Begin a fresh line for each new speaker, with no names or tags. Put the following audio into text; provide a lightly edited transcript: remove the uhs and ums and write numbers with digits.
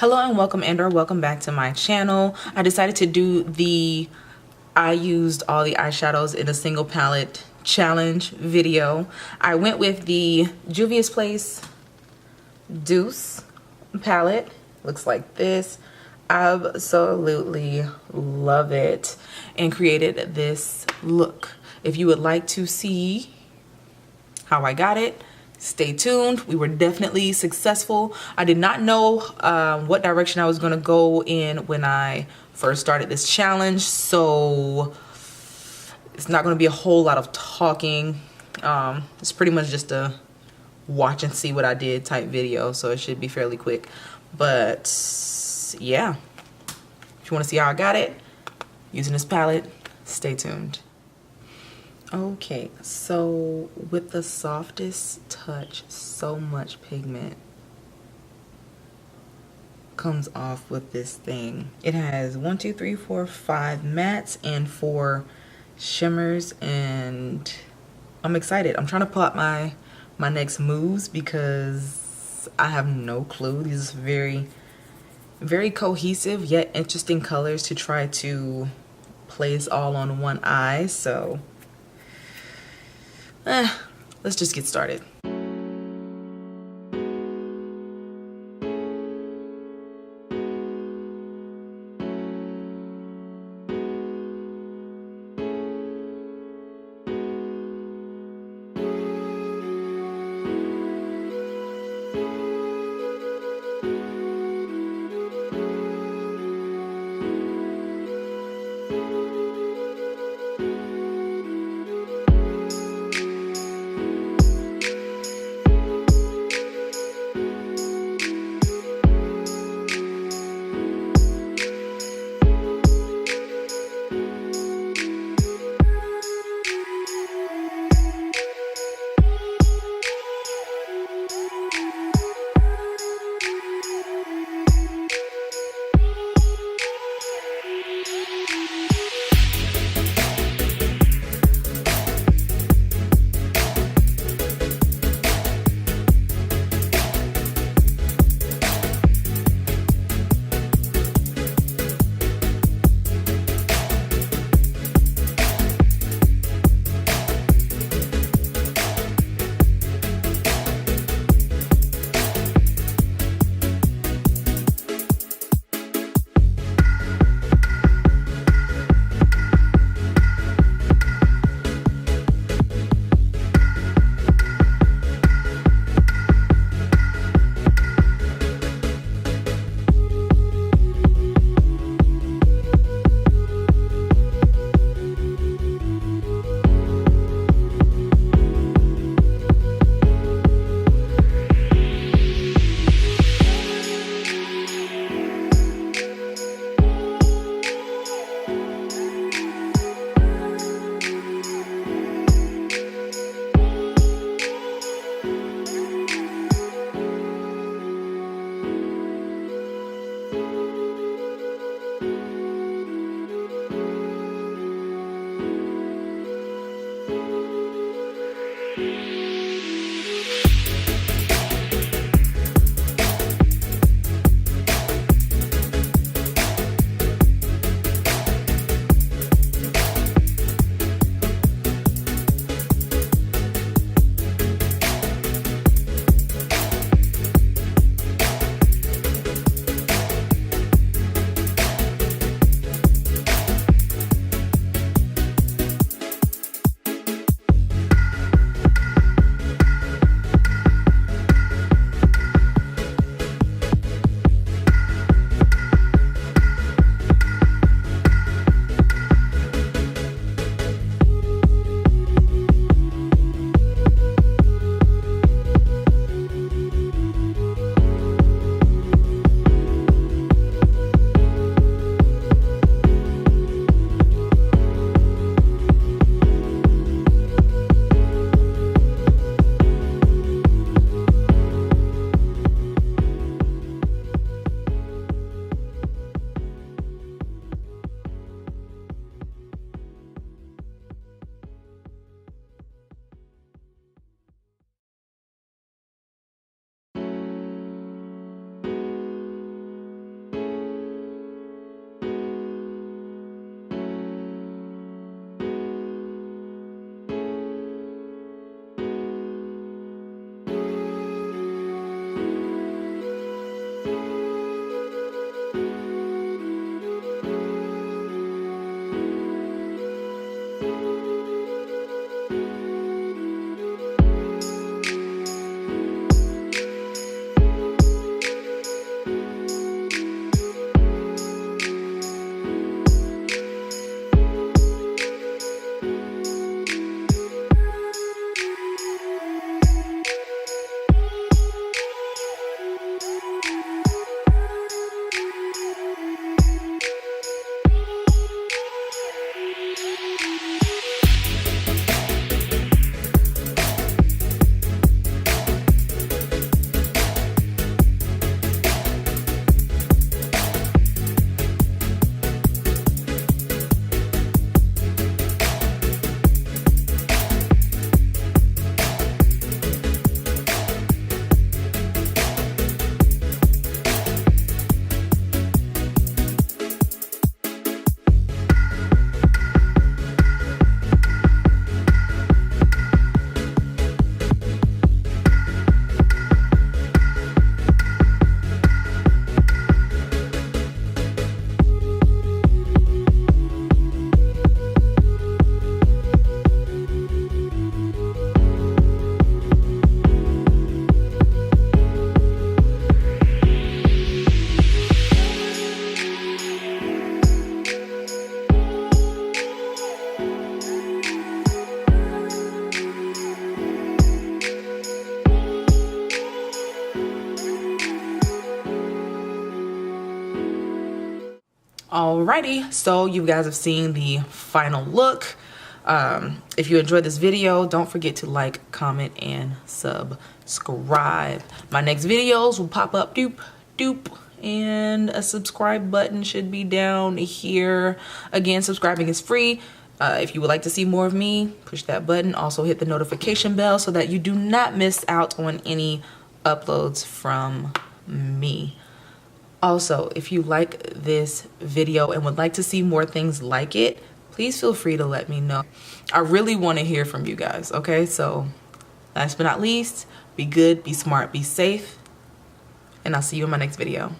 Hello and welcome back to my channel. I decided to do the I used all the eyeshadows in a single palette challenge video. I went with the Juvia's Place Douce palette. Looks like this. Absolutely love it, and created this look. If you would like to see how I got it, stay tuned. We were definitely successful. I did not know what direction I was going to go in when I first started this challenge, so it's not going to be a whole lot of talking. It's pretty much just a watch and see what I did type video, so it should be fairly quick. But yeah, if you want to see how I got it using this palette, stay tuned. Okay, so with the softest touch, so much pigment comes off with this thing. It has 1, 2, 3, 4, 5 mattes and 4 shimmers, and I'm excited. I'm trying to plot my next moves because I have no clue. These are very cohesive yet interesting colors to try to place all on one eye. So let's just get started. Alrighty, so you guys have seen the final look. If you enjoyed this video, don't forget to like, comment, and subscribe. My next videos will pop up doop, and a subscribe button should be down here. Again, subscribing is free. If you would like to see more of me, push that button. Also hit the notification bell so that you do not miss out on any uploads from me. Also, if you like this video and would like to see more things like it, please feel free to let me know. I really want to hear from you guys, okay? So last but not least, be good, be smart, be safe, and I'll see you in my next video.